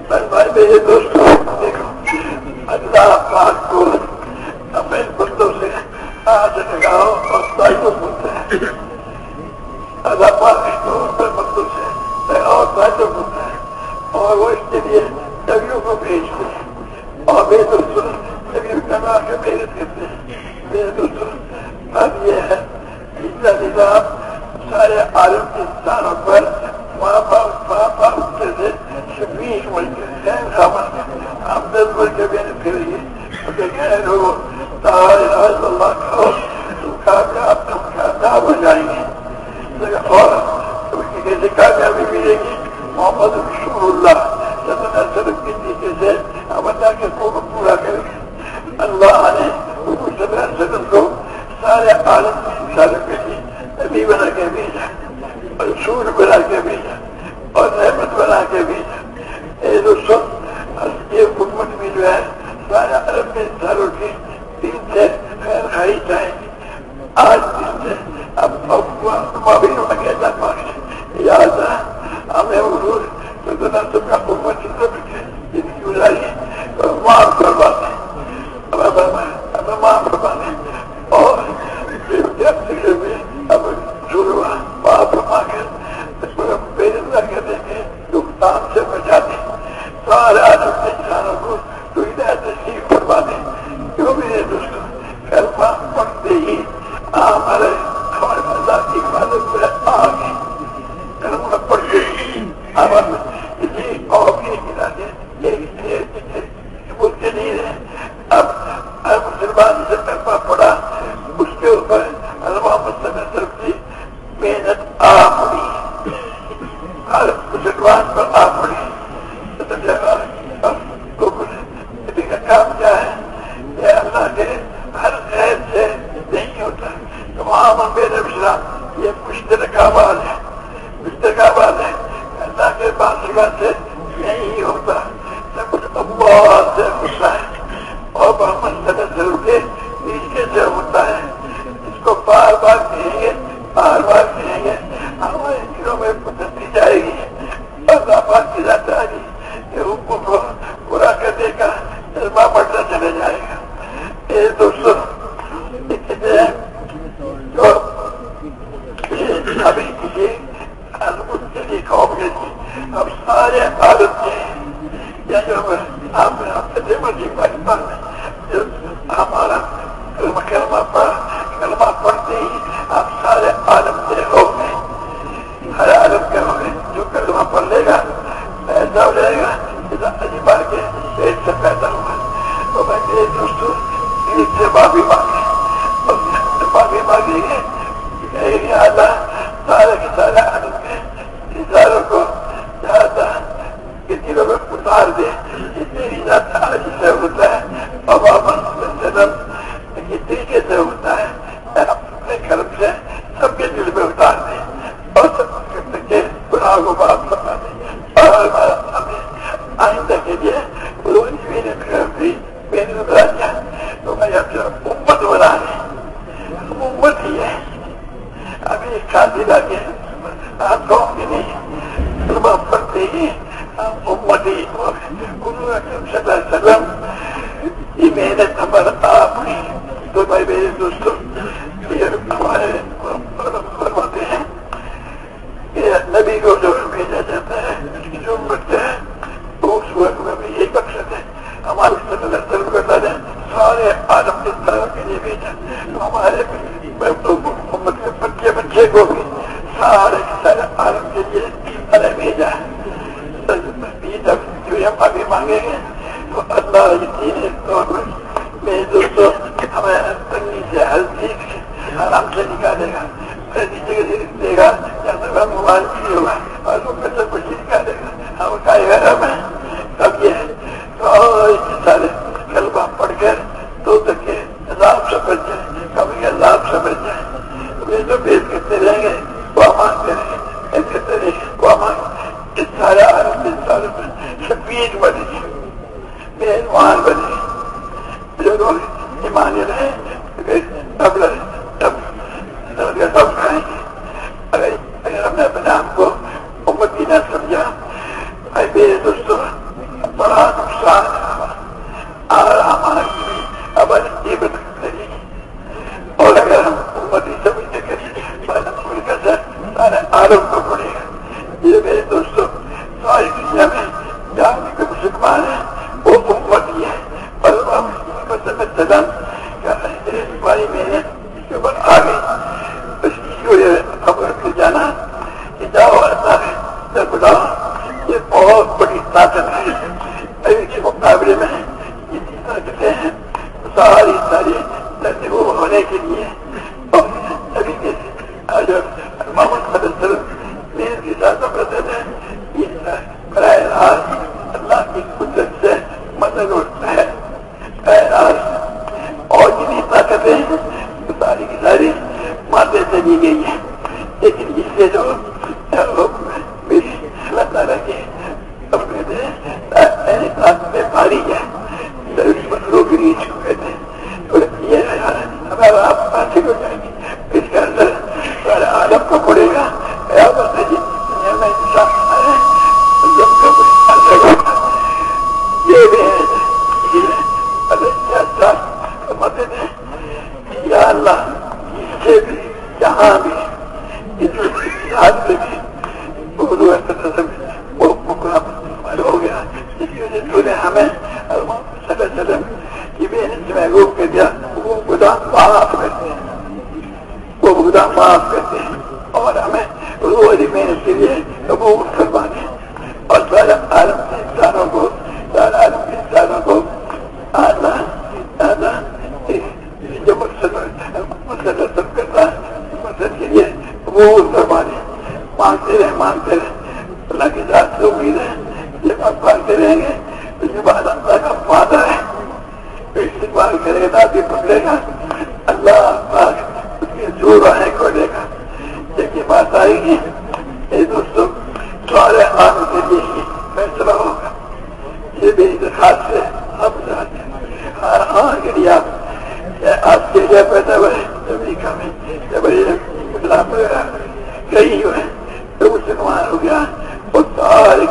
بھائی میرے دوستوں دیکھو، اللہ پاک کو اپنے بندوں سے ہاتھ لگاؤ اور تعلق ہوتا ہے. اللہ پاک کو اپنے بندوں سے اور تعلق ہوتا ہے اور وہ اس کے لیے نبیوں کو بھیجتے ہیں اور میرے دوستوں نبیوں کا نام کے محنت کرتے ہیں. میرے دوستوں اب یہ ہے نظام سارے عالم کے انسانوں پر ماں باپ سے شفیق مل کے خیر خامن ہمدرد مل کے محنت کریے لوگوں اللہ کہو تم کامیاب ہو جائیں گے اور تم کی کیسے کامیابی ملے گی. محمد رسول اللہ صلی اللہ علیہ وسلم کے طریقے سے ہم اللہ کے حکم پورا کریں گے. اللہ نے حضور صلی اللہ علیہ وسلم کو سارے عالم کے انسانوں کے لیے نبی بنا کے بھیجا اور رسول بنا کے بھیجا اور رحمت بنا کے بھیجا. اے دوستوں یہ حکومت بھی جو ہے سارے عرب کے انسانوں کی دین سے خیر خائی چاہیں گی. آج دن سے اب معافی کہتا پاک یاد ہمیں حضور صلی اللہ علیہ وسلم کا حکومت کی طرف جن کی گزاری معاف کروا دیں ہمیں معاف کروا دیں اور اب ظلم معاف فرما کر بے نظر کر دیں گے نقصان سے بچا دیں سارے عالم کے انسانوں کو تو ہدایت نصیب فرما دیں. کیوں میرے دوستوں کلمہ پڑھتے ہی ہمارے اللہ کی حفاظت میں آ گئی. کلمہ پڑھتے ہی اسی قوم کے گرانے ملک نہیں رہے. اب ہر مسلمان سے کلمہ پڑھا اس کے اوپر طرف سے محنت آ پڑی ہر مسلمان پر آ پڑی. کام کیا ہے یہ اللہ کے ہر خیر سے نہیں ہوتا. تمام میرے بشرا یہ مشترکہ آواز ہے مشترکہ آواز ہے. اللہ کے بادشاہ سے نہیں ہوتا. سب کچھ بہت سے غصہ ہے اور محمد صلی اللہ علیہ وسلم کے نیچے سے ہوتا ہے. اس کو بار بار کہیں گے بار بار کہیں گے ہمارے دلوں میں پسندی جائے گی. اللہ پاک کی ذات آ گئی کہ حکم کو پورا کرنے کا جذبہ بڑھتا چلا جائے گا. اے دوستوں جو ابھی کسی مسلم قوم کے اب سارے عالم کے یا جو آپ مرضی پاکستان میں جو ہمارا کلمہ پڑھتے ہی آپ سارے عالم سے ہو گئے. ہر عالم کے ہو گئے. جو کلمہ پڑھ لے گا پیدا ہو جائے گا بار کے پیٹ سے پیدا ہوا. تو میں میرے دوستوں دل سے معافی مانگے اور معافی مانگیں گے اللہ سارے کے سارے عالم کے انسانوں کو زیادہ کے دلوں میں اتار دے. میری ذات آج سے ہوتا ہے اور یہ طریقے سے ہوتا ہے اپنے کرم سے سب کے دل میں اتار دے اور سب کے گناہ کو معاف کروا دے اور ہمیں آئندہ کے لیے تو میں امت بنا رہی امت ہی ہے. ابھی کھاتی لاگے آپ قوم کی نہیں کلمہ پڑھتے ہی ہم امت ہی صلی اللہ علیہ وسلم یہ محنت ہمارا آپ کی. تو بھائی میرے دوستوں یہ ہمارے فرماتے ہیں کہ نبی کو جو بھیجا جاتا ہے اس کی جو امت ہے اس وقت میں بھی یہی مقصد ہے. ہمارے صلی اللہ علیہ وسلم کو اللہ نے سارے عالم کے طرح کے لیے بھیجا. ہمارے امت کے بچے کو بھی سارے عالم کے لیے اللہ بھیجا. جو ہم ابھی مانگیں گے تو اللہ میرے دوستوں ہمیں تنگی سے ہر چیز آرام سے نکالے گا. نیچے دے گا یا موبائل بھی ہوگا اور سب کچھ نکالے گا. ہم کہے گا ہمیں اب یہ سارے کلمہ پڑھ کر تو تک کے عذاب سمجھ جائے کبھی عذاب سمجھ جائے. یہ جو پیش کرتے رہیں گے وہ مانگتے رہیں گے کرتے رہیں گے وہ مانگ اس سارے عالم کے سارے میں شفیق بنے گی مہربان بنے گی. جو لوگ ایمانی رہے سب کھائیں گے. اگر ہم نے اپنے آپ کو امتی نہ سمجھا میرے دوستوں مسلمان ہے وہ امتی ہے اور مثلاً بھائی میں اس کے اوپر آ گئی اس کی خبر پھر جانا کہ جاؤ اللہ ہے بتاؤ یہ بہت بڑی طاقت ہے ابھی کے مقابلے میں جتنی طاقتیں ہیں ساری درد وہ ہونے کے لیے اور ابھی کے محمد صلی اللہ علیہ وسلم میرے کے ساتھ کرتے تھے براہ راست اللہ کی قدرت سے مدد اٹھتا ہے براہ راست اور جتنی طاقتیں ساری کی ساری ماتے چلی گئی ہے لیکن اس سے جو میری اللہ تعالیٰ کے اپنے طاقتیں بھاری ہے مخلوق کی ریچ کو کہتے ہیں یہ ہمارا آپ حاصل ہو جائیں گے اس کے اندر سارے عالم کو پڑے گا دنیا میں انسان یہ بھی ہے یا اللہ اس سے بھی جہاں بھی وہ مکمل ہو گیا جس کی وجہ سے ہمیں صلی اللہ علیہ وسلم کی محنت سے محبوب کر دیا وہ گناہ معاف کرتے ہیں وہ گناہ معاف کرتے ہیں اور ہمیں روز محنت کے لیے قبول فرماتے ہیں اور سارے عالم کے انسانوں کو جو مقصد کرتا ہے مقصد کے لیے قبول فرماتے مانگتے رہے اللہ کی ذات سے امید ہے جب آپ مانگتے رہیں گے تو یہ بات اللہ کا وعدہ ہے استقبال کرے گا تاکہ پکڑے گا اللہ پاک اس کے زور راہیں کھولے گا جب یہ بات آئے گی اے دوستوں سارے عام کے لیے ہی فیصلہ ہوگا یہ بھی درخواست سے ہم چاہتے ہیں ہاں کے لیے آپ کے لیے پیدا ہوئے امریکہ میں جب اسلام وغیرہ کہیں ہوئے تو مسلمان ہو گیا اور سارے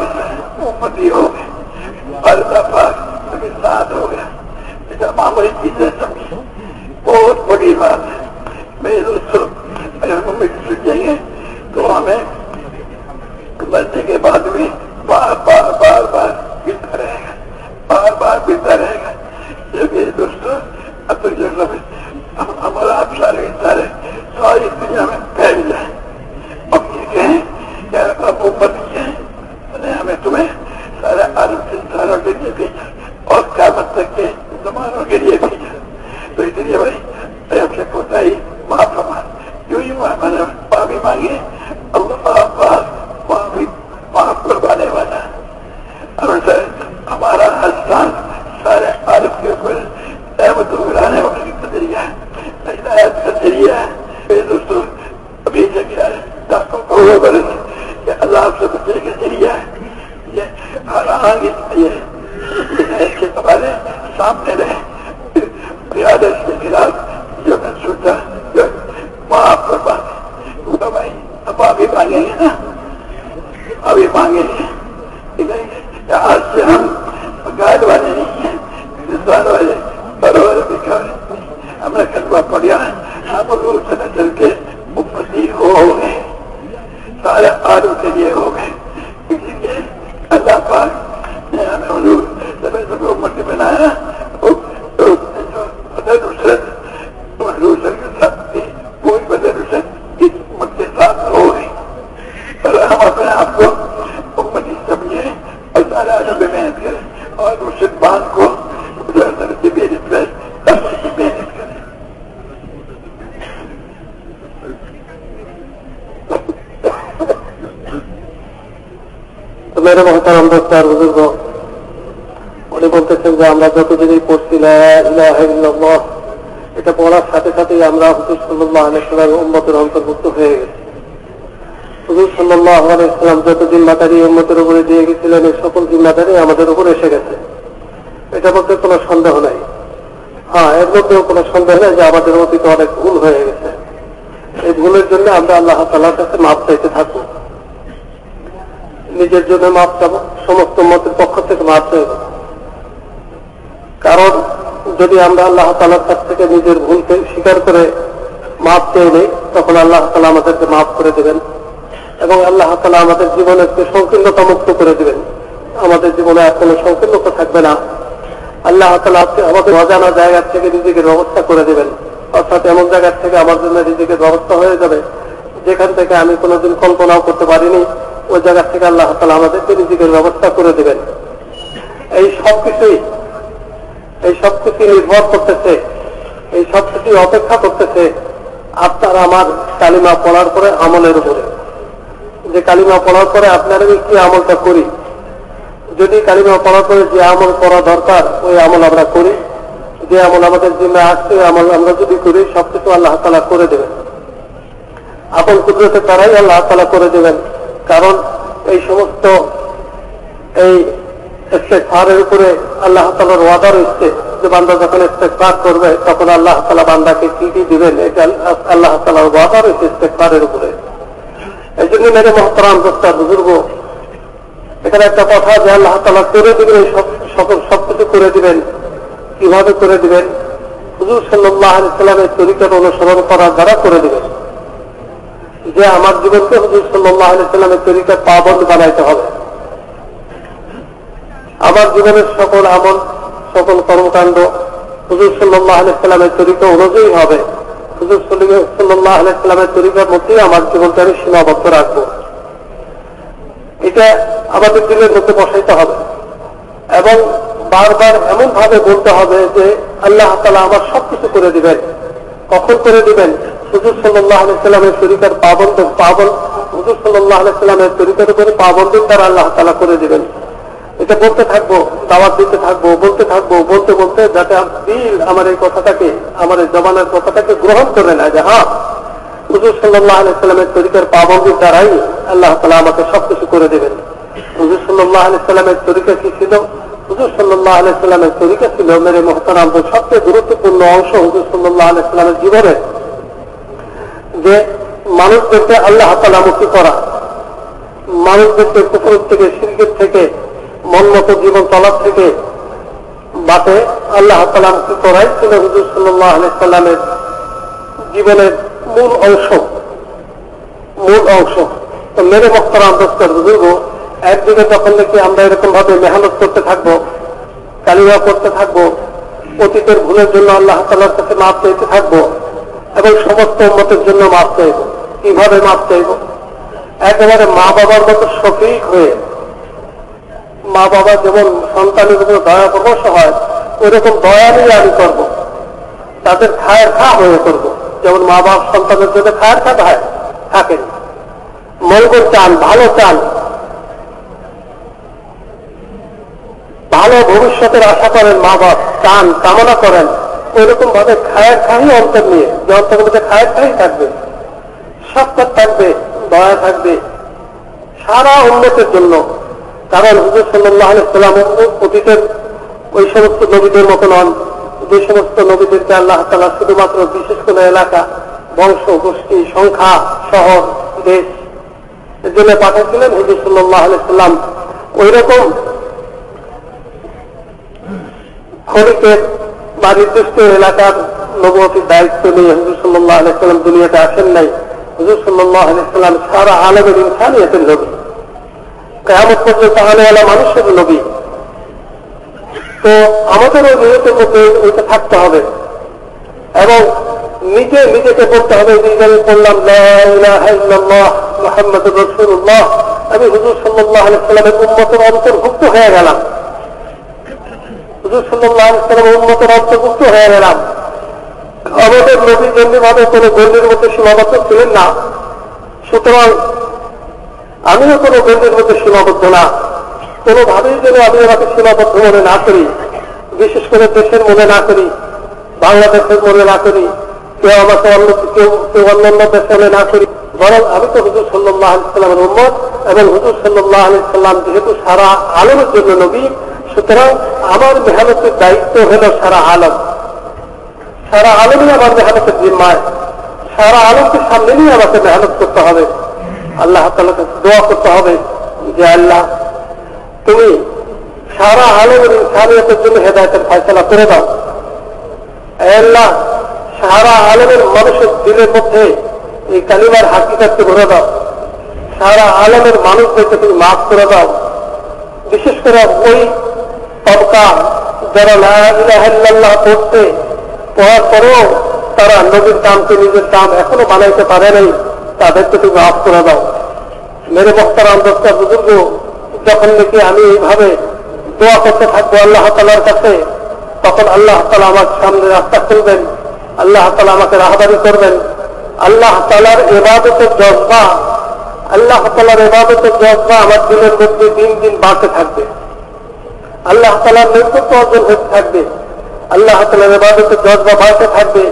امتی ہو گئے اور اللہ پاک کے ساتھ ہو گیا معمولی چیزیں سمجھی بہت بڑی بات ہے میرے دوستوں اگر ہم سوچیں گے تو ہمیں مرنے کے بعد بھی بار بار گرتا رہے گا یہ میرے دوستوں اب تو جو ہمارا آپ سارے ساری دنیا میں پھیل جائیں اب یہ کہیں کہ اب اوپر نہیں ہمیں تمہیں سارے عالم سے انسانوں کے لیے بھیجا اور قیامت تک کے زمانوں کے لیے بھیجا تو اس لیے بھائی ہم سے کوتاہی معاف فرما جو ہی معافی مانگے اللہ معاف کروانے والا ہمارا حسان سارے عالم کے اوپر احمد گرانے والے کا ذریعہ ہے ہدایت کا ذریعہ ہے میرے دوستوں ابھی جگہ ڈاکوں کو وہ برس کہ اللہ آپ سے بچنے کا ذریعہ ہے یہ ہر آگے یہ کے حوالے سامنے رہے قیادت کے خلاف جو میں سوچا جو معاف کر پاتے بھائی اب ابھی مانگیں گے نا ابھی مانگیں گے آج سے ہم گائد والے نہیں ہیں ہندوستان والے بروبر دکھا ہم نے کلمہ پڑھا ہم حضور سے نہ چل کے امتی ہو گئے سارے عالم کے لیے ہو گئے اسی لیے اللہ پاک نے ہمیں حضور سب امت بنایا کے ساتھ کوئی بدل اس امت کے ساتھ ہو گئی اور ہم اپنے آپ کو امتی سمجھے اور سارے عالم میں محنت کریں اور مرشد بان کو محنت کریں تو میرے محترم دوستار بزرگوں উনি বলতেছেন যে আমরা যতদিনই পড়ছি লা ইলাহা ইল্লাল্লাহ এটা পড়ার সাথে সাথেই আমরা হুজুর সাল্লাল্লাহু আলাইহি ওয়াসাল্লামের উম্মতের অন্তর্ভুক্ত হয়ে গেছি। হুজুর সাল্লাল্লাহু আলাইহি ওয়াসাল্লাম যত জিম্মাদারি উম্মতের উপরে দিয়ে গেছিলেন এই সকল জিম্মাদারি আমাদের উপরে এসে গেছে, এটা বলতে কোনো সন্দেহ নাই। হ্যাঁ, এর মধ্যেও কোনো সন্দেহ নেই যে আমাদের অতীত অনেক ভুল হয়ে গেছে। এই ভুলের জন্য আমরা আল্লাহ তাআলার কাছে মাপ চাইতে থাকবো, নিজের জন্য মাপ চাবো, সমস্ত উম্মতের পক্ষ থেকে মাপ চাইব। কারণ যদি আমরা আল্লাহ তাআলার কাছ থেকে নিজের ভুলকে স্বীকার করে মাপ চেয়ে নেই তখন আল্লাহ তাআলা আমাদেরকে মাফ করে দেবেন এবং আল্লাহ তাআলা আমাদের জীবনকে সংকীর্ণতা মুক্ত করে দেবেন। আমাদের জীবনে আর কোনো সংকীর্ণতা থাকবে না। আল্লাহ তাআলা আমাদের অজানা জায়গা থেকে রিজিকের ব্যবস্থা করে দেবেন, অর্থাৎ এমন জায়গা থেকে আমার জন্য রিজিকের ব্যবস্থা হয়ে যাবে যেখান থেকে আমি কোনোদিন কল্পনাও করতে পারিনি। ওই জায়গা থেকে আল্লাহ তাআলা আমাদেরকে রিজিকের ব্যবস্থা করে দেবেন। এই সবকিছুই নির্ভর করতেছে, এই সবকিছুই অপেক্ষা করতেছে আপনার আমার কালিমা পড়ার পরে আমলের উপরে। যে কালিমা পড়ার পরে আপনারা কি আমলটা করি, যদি কালিমা পড়ার পরে যে আমল করা দরকার ওই আমল আমরা করি, যে আমল আমাদের জিম্মে আসছে আমল আমরা যদি করি, সবকিছু আল্লাহ তাআলা করে দেবেন। আপন কুদরতের দ্বারাই আল্লাহ তাআলা করে দেবেন। কারণ এই সমস্ত ইস্তেগফারের উপরে আল্লাহ তাআলার ওয়াদা রয়েছে যে বান্দা যখন ইস্তেগফার করবে তখন আল্লাহ তাআলা বান্দাকে কি কি দিবেন, এটা আল্লাহ তাআলার ওয়াদা রয়েছে ইস্তেগফারের উপরে। এই জন্য মেরে মুহতারাম দোস্ত বুজুর্গ, এখানে একটা কথা যে আল্লাহ তাআলা করে দিবেন, সবকিছু করে দিবেন। কিভাবে করে দিবেন? হুজুর সাল্লাল্লাহু আলাইহি ওয়াসাল্লামের তরিকার অনুসরণ করার দ্বারা করে দিবেন। যে আমার জীবনকে হুজুর সাল্লাল্লাহু আলাইহি ওয়াসাল্লামের তরিকার পাবন্দ বানাইতে হবে। আমার জীবনের সকল আমল, সকল কর্মকাণ্ড হুজুর সাল্লাল্লাহু আলাইহি ওয়াসাল্লামের তরিকা অনুযায়ী হবে। হুজুর সাল্লাল্লাহু আলাইহি ওয়াসাল্লামের তরিকার মধ্যেই আমার জীবনকে আমি সীমাবদ্ধ রাখবো। এটা আমাদের দিলের মধ্যে বসাইতে হবে এবং বারবার এমন ভাবে বলতে হবে যে আল্লাহ তাআলা আমার সবকিছু করে দিবেন। কখন করে দিবেন? হুজুর সাল্লাল্লাহু আলাইহি ওয়াসাল্লামের তরিকার হুজুর সাল্লাল্লাহু আলাইহি ওয়াসাল্লামের তরিকার উপরে পাবন্দের দ্বারা আল্লাহ তাআলা করে দিবেন। এটা বলতে থাকবো, দাওয়াত দিতে থাকবো, বলতে থাকবো, বলতে বলতে যাতে দিল আমার এই কথাটাকে, আমার এই জবানের কথাটাকে গ্রহণ করে না যে হ্যাঁ হুজুর সাল্লাল্লাহু আলাইহি ওয়াসাল্লামের তরিকার পাবন্দের দ্বারাই আল্লাহ তাআলা আমাকে সবকিছু করে দেবেন। হুজুর সাল্লাল্লাহু আলাইহি ওয়াসাল্লামের তরিকা কি ছিল? হুজুর সাল্লাল্লাহু আলাইহি ওয়াসাল্লামের তরিকা ছিল মেরে মুহতারাম সবচেয়ে গুরুত্বপূর্ণ অংশ হুজুর সাল্লাল্লাহু আলাইহি ওয়াসাল্লামের জীবনে, যে মানুষদেরকে আল্লাহ তাআলা মুক্তি করা, মানুষদেরকে কুফর থেকে, শিরকের থেকে, মন মতো জীবন চলার থেকে বাটে আল্লাহ তাআলা মুক্তি করাই ছিল হুজুর সাল্লাল্লাহু আলাইহি ওয়াসাল্লামের জীবনের মূল অংশ। তো মেরে মুহতারাম দোস্তের বুজুর্গ, একদিকে যখন দেখি আমরা এরকম ভাবে মেহনত করতে থাকবো, কালিমা করতে থাকবো, অতীতের ভুলের জন্য আল্লাহ তাআলার কাছে মাফ চাইতে থাকবো এবং সমস্ত উম্মতের জন্য মাফ চাইব। কিভাবে মাফ চাইব? একেবারে মা বাবার মতো শফিক হয়ে, মা বাবা যেমন সন্তানের উপর দয়া পরবশ হয় ওইরকম দয়া নিয়ে আমি করবো, তাদের খায়ের খা হয়ে করবো। যেমন মা বাবা সন্তানের জন্য খায়ের খা থাকেন, মঙ্গল চান, ভালো চান, ভালো ভবিষ্যতের আশা করেন, মা বাবা চান, কামনা করেন, ওইরকম ভাবে খায়ের খাই অন্তর নিয়ে, যে অন্তরের মধ্যে খায়ের খাই থাকবে, সৎকার থাকবে, দয়া থাকবে সারা উম্মতের জন্য। কারণ হুজুর সাল্লাল্লাহু আলাইহি ওয়াসাল্লাম অতীতের ওই সমস্ত নবীদের মতো নন, যে সমস্ত নবীদেরকে আল্লাহ তাআলা শুধুমাত্র বিশেষ কোনো এলাকা, বংশ, গোষ্ঠী, সংখ্যা, শহর, দেশ এর জন্য পাঠিয়েছিলেন। হুজুর সাল্লাল্লাহু আলাইহি ওয়াসাল্লাম ওই রকম খলিকের বা নির্দিষ্ট এলাকার নবুয়তের দায়িত্ব নিয়ে হুজুর সাল্লাল্লাহু আলাইহি ওয়াসাল্লাম দুনিয়াতে আসেন নাই। হুজুর সাল্লাল্লাহু আলাইহি ওয়াসাল্লাম সারা আলমের ইনসানিয়তের নবী, কিয়ামত পর্যন্ত আনেওয়ালা মানুষের নবী। তো আমাদেরও নিয়তের মধ্যে ওইটা থাকতে হবে এবং নিজেকে বলতে হবে, আমি বললাম লা ইলাহা ইল্লাল্লাহ মুহাম্মাদুর রাসূলুল্লাহ, আমি হুজুর সাল্লাল্লাহু আলাইহি ওয়াসাল্লামের উম্মতের অন্তর্ভুক্ত হয়ে গেলাম। হুজুর সাল্লাল্লাহু আলাইহি ওয়াসাল্লামের উম্মতের অন্তর্ভুক্ত হয়ে গেলাম। আমাদের নবী যেমনি ভাবে কোনো গণ্ডির মধ্যে সীমাবদ্ধ ছিলেন না, সুতরাং আমিও কোনো গণ্ডির মধ্যে সীমাবদ্ধ না। কোনোভাবেই যেন আমি আমাকে সীমাবদ্ধ মনে না করি, বিশেষ করে দেশের মনে না করি, বাংলাদেশের মনে না করি, কেউ আমাকে কেউ অন্যান্য দেশ মনে না করি, বরং আমি তো হুজুর সাল্লাল্লাহু আলাইহি ওয়াসাল্লামের উম্মত এবং হুজুর সাল্লাল্লাহু আলাইহি ওয়াসাল্লাম যেহেতু সারা আলমের জন্য নবী, সুতরাং আমার মেহনতের দায়িত্ব হল সারা আলম। সারা আলমই আমার মেহনতের জিম্মায়, সারা আলমকে সামনে নিয়ে আমাকে মেহনত করতে হবে। আল্লাহ তাআলার কাছে দোয়া করতে হবে যে আল্লাহ তুমি সারা আলমের ইনসানিয়তের জন্য হেদায়েতের ফয়সালা করে দাও। আল্লাহ সারা আলমের মানুষের দিলের মধ্যে এই কালিমার হাকিকতকে ভরে দাও। সারা আলমের মানুষদেরকে তুমি মাফ করে দাও। বিশেষ করে ওই তবকা যারা লা ইলাহা ইল্লাল্লাহ পড়ছে, পড়ার পরেও তারা নবীর কামকে নিজের কাম এখনো বানাইতে পারে নাই, তাদেরকে তুমি মাফ করে দাও। মেরে মোহতারাম দোস্ত বুজুর্গ, যখন নাকি আমি এইভাবে দোয়া করতে থাকবো আল্লাহ তাআলার কাছে, তখন আল্লাহ তাআলা আমার সামনে রাস্তা খুলবেন, আল্লাহ তাআলা আমাকে রাহবারি করবেন। আল্লাহ তাআলার ইবাদতের জজবা, আল্লাহ তাআলার ইবাদতের জজবা আমার দিলের মধ্যে দিন দিন বাড়তে থাকবে, আল্লাহ তাআলার নৈকট্য অর্জন হতে থাকবে, আল্লাহ তাআলার ইবাদতের জজবা বাড়তে থাকবে।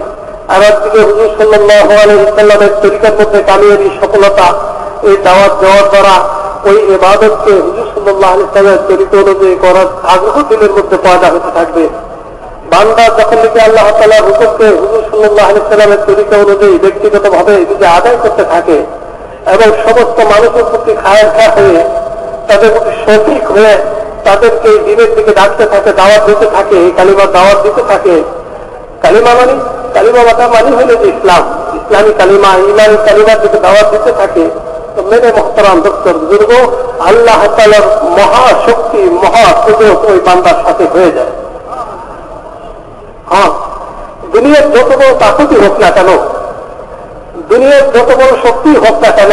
আর একদিকে হুজুর সাল্লাল্লাহু আলাইহি ওয়াসাল্লামের তরিকার মধ্যে কামিয়াবি সফলতা, এই দাওয়াত দেওয়ার দ্বারা ওই ইবাদতকে হুজুর সাল্লাল্লাহু আলাইহি ওয়াসাল্লামের তরিকা অনুযায়ী করার আগ্রহ দিলের মধ্যে পয়দা হতে থাকবে। বান্দা যখন থেকে আল্লাহ তাআলার হুকুমকে হুজুর সাল্লাল্লাহু আলাইহি ওয়াসাল্লামের তরিকা অনুযায়ী ব্যক্তিগতভাবে নিজে আদায় করতে থাকে এবং সমস্ত মানুষের প্রতি খায়ের খা হয়ে, তাদের প্রতি সঠিক হয়ে তাদেরকে দিনের দিকে ডাকতে থাকে, দাওয়াত দিতে থাকে, এই কালিমার দাওয়াত দিতে থাকে। কালিমা মানি হইল যে ইসলাম, ইসলামী কালিমা, ইমানি কালিমার দিকে দাওয়াত দিতে থাকে। তো মেরে মোহতারাম দোস্তর বুজুর্গ, আল্লাহ তাআলার মহাশক্তি, মহাকুদরত ওই বান্দার সাথে হয়ে যায়। হ্যাঁ, দুনিয়ার যত বড় তাকতি হোক না কেন, দুনিয়ার যত বড় শক্তি হোক না কেন,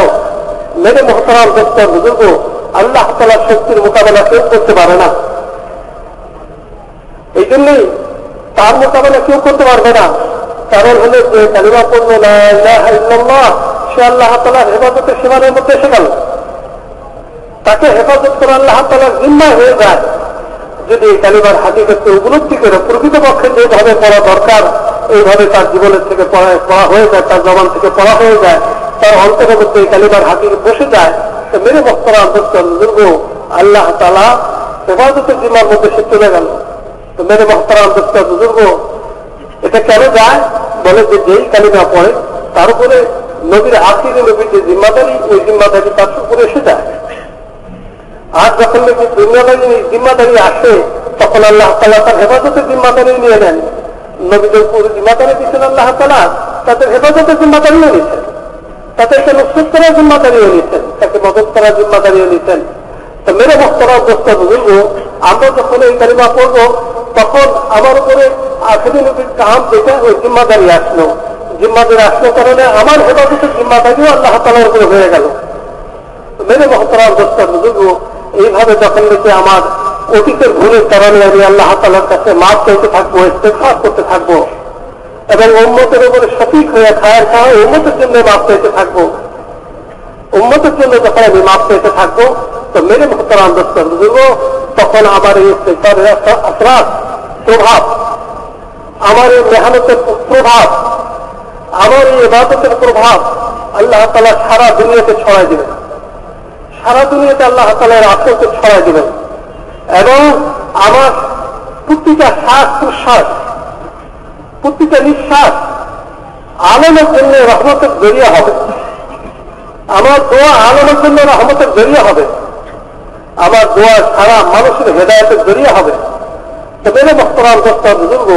মেরে মোহতারাম দোস্তর বুজুর্গ, আল্লাহ তাআলার শক্তির মোকাবেলা কেউ করতে পারে না। এই জন্যই তার মোকাবেলা কেউ করতে পারবে না। কারণ হলো যে কালিমা পড়লো লা ইলাহা ইল্লাল্লাহ, সে আল্লাহ তাআলার হেফাজতের সীমানার মধ্যে এসে গেল, তাকে হেফাজত করে আল্লাহ তাআলার জিম্মা হয়ে যায়। যদি এই কালিমার হাকিকতকে উপলব্ধি করে প্রকৃতপক্ষে যেভাবে পড়া দরকার এইভাবে তার জীবনের থেকে পড়া হয়ে যায়, তার জবান থেকে পড়া হয়ে যায়, তার অন্তরের মধ্যে এই কালিমার হাকিকত বসে যায়, তো মেরে মোহতারাম বুজুর্গ, আল্লাহ তাআলা হেফাজতের জিম্মার মধ্যে সে চলে গেল। তো মেরে মোহতারাম বুজুর্গ, এটা কেন যায়? বলে যে যেই কালিমা পড়ে তার উপরে নবীর আখিরি নবীর যে জিম্মাদারি, ওই জিম্মাদারি তার উপরে এসে যায়। আর যখন নাকি জিম্মাদারি আসে, তখন আল্লাহ তাআলা তার হেফাজতের জিম্মাদারি নিয়ে নেন। নবীদের পুরো জিম্মাদারি দিচ্ছেন আল্লাহ তাআলা, তাদের হেফাজতের জিম্মাদারিও নিচ্ছেন, তাদেরকে নুসরত করার জিম্মাদারিও নিচ্ছেন, তাকে মদত করার জিম্মাদারিও নিচ্ছেন। তো মেরে মোহতারাম দোস্ত বুজুর্গ, আমরা যখন এই কালিমা পড়ব, তখন আমার উপরে আখিরি নবীর কাম যেটা, ওই জিম্মাদারি আসলো, জিম্মাদারি আসলো কারণে আমার হেফাজতের জিম্মাদারিও আল্লাহ তাআলার উপরে হয়ে গেল। মেরে মোহতারাম দোস্ত বুজুর্গ, এইভাবে যখন নাকি আমার অতীতের ভুলের কারণে আমি আল্লাহ তাআলার কাছে মাফ চাইতে থাকবো, ইস্তেগফার করতে থাকবো এবং উম্মতের উপরে সঠিক হয়ে খায়ের খা হয়ে উম্মতের জন্য মাফ চাইতে থাকবো, উম্মতের জন্য যখন আমি মাফ চাইতে থাকবো, তো মেরে মোহতারাম দোস্ত বুজুর্গ, তখন আমার এই ইস্তেগফারের আসরাত, প্রভাব, আমার এই মেহনতের প্রভাব, আমার এই ইবাদতের প্রভাব আল্লাহ তাআলা সারা দুনিয়াতে ছড়াই দিবেন, সারা দুনিয়াতে আল্লাহ তাআলার আসরকে ছড়াই দিবেন এবং আমার প্রতিটা শ্বাস প্রশ্বাস, প্রতিটা নিঃশ্বাস আলমের জন্য রহমতের জরিয়া হবে। আমার দোয়া আলমের জন্য রহমতের জরিয়া হবে, আমার দোয়া সারা মানুষের হেদায়েতের জরিয়া হবে। তো মেরে মোহতারাম দোস্ত বুজুর্গ,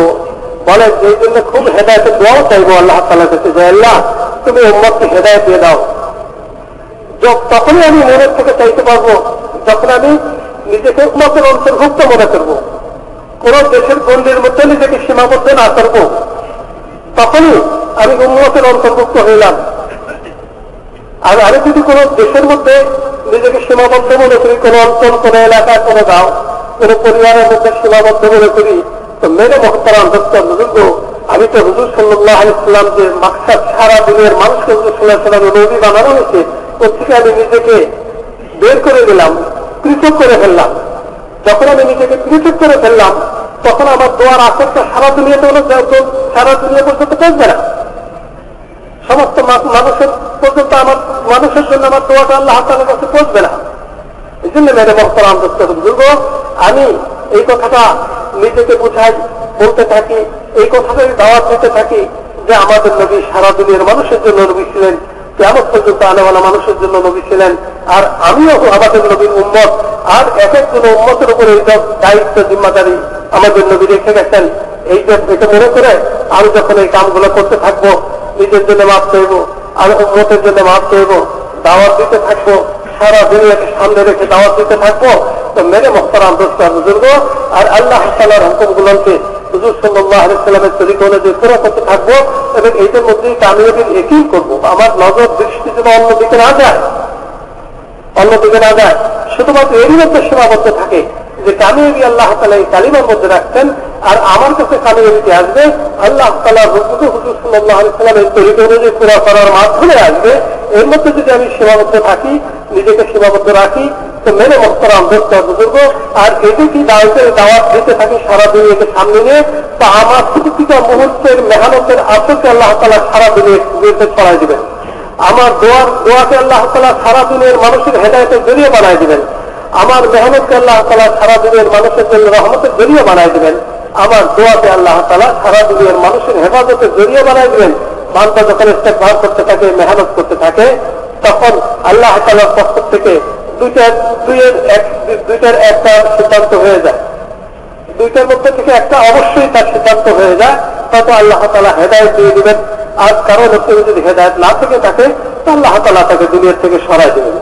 বলে যে এই জন্য খুব হেদায়েতের দোয়াও চাইবো আল্লাহ তাআলার কাছে যে আল্লাহ তুমি উম্মতকে হেদায়েত দিয়ে দাও। তখনই আমি মনের থেকে চাইতে পারবো যখন আমি নিজেকে উম্মতের অন্তর্ভুক্ত মনে করবো, কোন দেশের গণ্ডির মধ্যে নিজেকে সীমাবদ্ধ না করবো, তখনই আমি উম্মতের অন্তর্ভুক্ত হইলাম। আর আমি যদি কোন দেশের মধ্যে নিজেকে সীমাবদ্ধ মনে করি, কোন অঞ্চল, কোন এলাকা, কোন গাঁও, কোন পরিবারের মধ্যে সীমাবদ্ধ মনে করি, তো মেরে মোহতারাম দোস্ত বুজুর্গ, আমি তো হুজুর সাল্লাল্লাহু আলাইহি ওয়াসাল্লাম যে মাকসাদ সারা দুনিয়ার মানুষকে হুজুর সাল্লাল্লাহু আলাইহি ওয়াসাল্লাম নবী বানানো হয়েছে, ওর থেকে আমি নিজেকে বের করে দিলাম, পৃথক করে ফেললাম। যখন আমি নিজেকে পৃথক করে ফেললাম, তখন আমার দোয়ার আসরটা সারা দুনিয়াতে হলো, সারা দুনিয়া পর্যন্ত পৌঁছবে না, সমস্ত মানুষের পর্যন্ত আমার মানুষের জন্য আমার দোয়াটা আল্লাহ তাআলার কাছে পৌঁছবে না। এই জন্য মেরে মোহতারাম দোস্ত বুজুর্গ, আমি এই কথাটা নিজেকে বুঝাই, বলতে থাকি, এই কথাটাই দাওয়াত দিতে থাকি যে আমাদের নবী সারা দুনিয়ার মানুষের জন্য নবী ছিলেন, কিয়ামত পর্যন্ত আনেওয়ালা মানুষের জন্য নবী ছিলেন, আর আমিও আমাদের নবীর উম্মত। আর এক একজন উম্মতের উপরে এই দায়িত্ব, জিম্মাদারি আমাদের নবী রেখে গেছেন। এটা মনে করে আমি যখন এই কামগুলো করতে থাকবো, নিজের জন্য মাফ চাইব আর উম্মতের জন্য মাফ চাইব, দাওয়াত দিতে থাকবো, সারা দুনিয়াকে সামনে রেখে দাওয়াত দিতে থাকবো, তো মেরে মোহতারাম দোস্ত বুজুর্গ আর আল্লাহ তাআলার হুকুমগুলোকে হুজুর সাল্লাল্লাহু আলাইহি ওয়াসাল্লামের তরিকা অনুযায়ী পুরো করতে থাকবো এবং এইটার মধ্যেই কামিয়াবির একই করবো। আমার নজর দৃষ্টি যেন অন্যদিকে না যায়, শুধুমাত্র এরই মধ্যে সীমাবদ্ধ থাকে যে কামিয়াবি আল্লাহ তাআলা এই কালিমার মধ্যে রাখছেন আর আমার কাছে কামিয়াবিতে আসবে আল্লাহ তাআলার হুকুম হুজুর সাল্লাল্লাহু আলাইহি ওয়াসাল্লামের তরিকা অনুযায়ী পুরো করার মাধ্যমে আসবে। এর মধ্যে যদি আমি সীমাবদ্ধ থাকি, নিজেকে সীমাবদ্ধ রাখি, তো মেরে মোহতারাম দোস্ত বুজুর্গ আর এদিকে দাওয়াত দিতে থাকি সারা দুনিয়াকে সামনে নিয়ে, তা আমার প্রতিটা মুহূর্তের মেহনতের আসরকে আল্লাহ তাআলা সারা দুনিয়াকে ছড়াই দিবেন। আমার দোয়াকে আল্লাহ তাআলা সারা দুনিয়ার মানুষের হেদায়েতের জরিয়া বানায় দিবেন। আমার মেহনতকে আল্লাহ তাআলা সারা দুনিয়ার মানুষের জন্য রহমতের জরিয়া বানায় দিবেন। আমার দোয়াকে আল্লাহ তাআলা সারা দুনিয়ার মানুষের হেফাজতের জরিয়া বানায় দিবেন। বান্দা যখন ইস্তেগফার করতে থাকে, মেহনত করতে থাকে, তখন আল্লাহ তাআলার পক্ষ থেকে দুইটার একটা সিদ্ধান্ত হয়ে যায়, দুইটার মধ্যে থেকে একটা অবশ্যই তার সিদ্ধান্ত হয়ে যায়, তত আল্লাহ তাআলা হেদায়েত দিয়ে দিবেন। আর কারণ হচ্ছে যদি হেদায়েত না থেকে থাকে তো আল্লাহ তাআলা তাকে দুনিয়ার থেকে সরাই দেবেন।